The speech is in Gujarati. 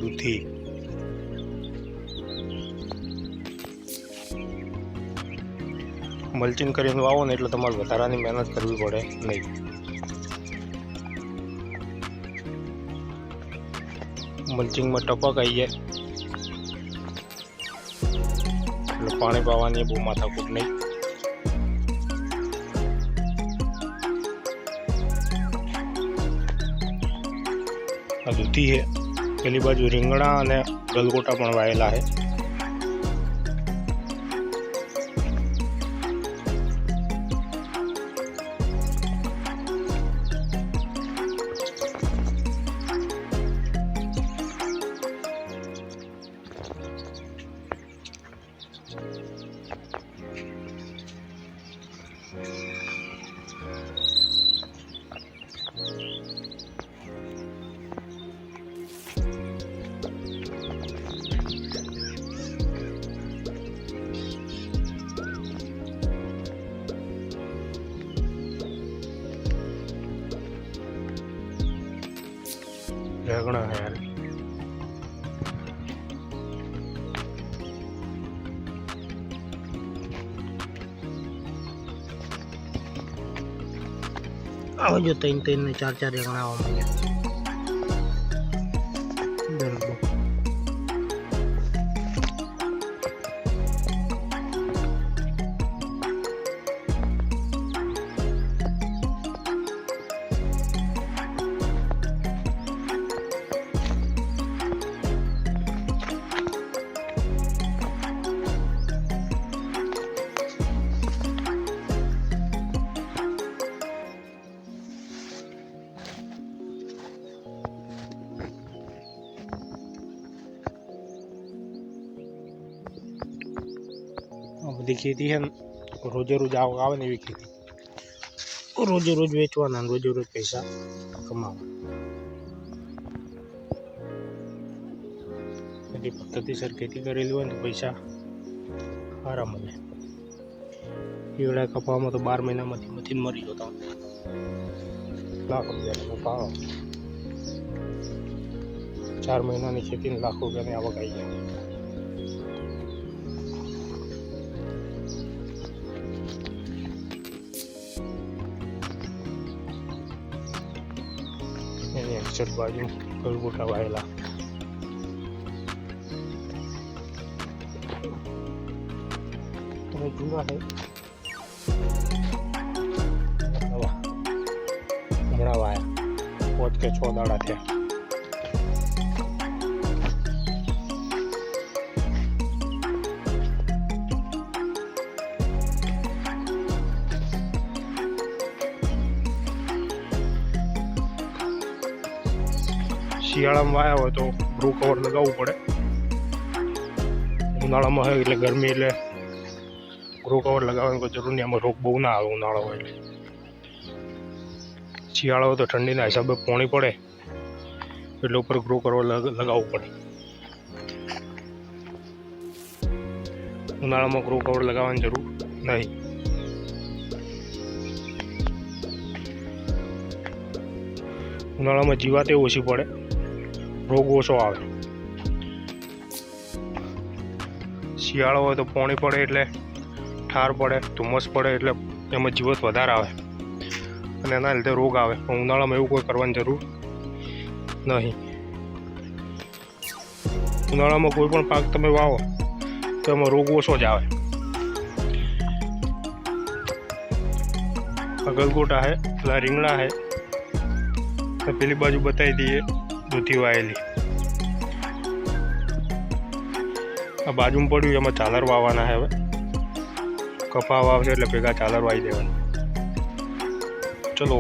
દૂધી મલ્ચિંગ કરીને વાવો ને એટલે તમારે વધારાની મહેનત કરવી પડે નહીં. મલ્ચિંગમાં ટપક આવી જાય એટલે પાણી પાવાની બહુ માથાકૂટ નહીં. આ દૂધી છે. પેલી બાજુ રીંગણા અને ગલગોટા પણ વાયેલા છે. રેગણા है यार. आवा जो 3-3 ने 4-4 रेगણા आवा માંડ્યા. બધી ખેતી છે રોજે રોજ આવક આવે ને એવી ખેતી. રોજે રોજ વેચવાના, રોજે રોજ પૈસા કમાવા. બધી પદ્ધતિસર ખેતી કરેલી હોય ને તો પૈસા સારા મળે. ઈવડા કપાવામાં તો 12 મહિનામાંથી મરી જતા લાખ રૂપિયાનો ભાવ. 4 મહિનાની ખેતીને લાખ રૂપિયાની આવક આવી જાય. એની એક્સેટ બાજુ ગલગોટા વાયેલા. તમે જૂના છે હમણાં વાયા 5 કે 6 દાડા થયા. શિયાળામાં વાયા હોય તો ગ્રો કવર લગાવવું પડે. ઉનાળામાં હોય એટલે ગરમી એટલે ગ્રો કવર લગાવવાની કોઈ જરૂર નહીં. આમાં રોગ બહુ ના આવે ઉનાળો હોય એટલે. શિયાળો હોય તો ઠંડીના હિસાબે પાણી પડે એટલે ઉપર ગ્રો કવર લગાવવું પડે. ઉનાળામાં ગ્રો કવર લગાવવાની જરૂર નહીં. ઉનાળામાં જીવાતે ઓછી પડે, રોગ ઓછો આવે. શિયાળો હોય તો પાણી પડે એટલે ઠાર પડે, ધુમ્મસ પડે એટલે એમાં જીવત વધારે આવે અને એના લીધે રોગ આવે. પણ ઉનાળામાં એવું કોઈ કરવાની જરૂર નહીં. ઉનાળામાં કોઈ પણ પાક તમે વાવો તો એમાં રોગ ઓછો જ આવે. આ ગલગોટા છે, પેલા રીંગણા છે. પેલી બાજુ બતાવી દઈએ દૂધી વાયેલી. આ બાજુમાં પડ્યું એમાં ચાલર વાવવાના છે. હવે કપા વાવશે એટલે ભેગા ચાલર વાવી દેવાના. ચલો.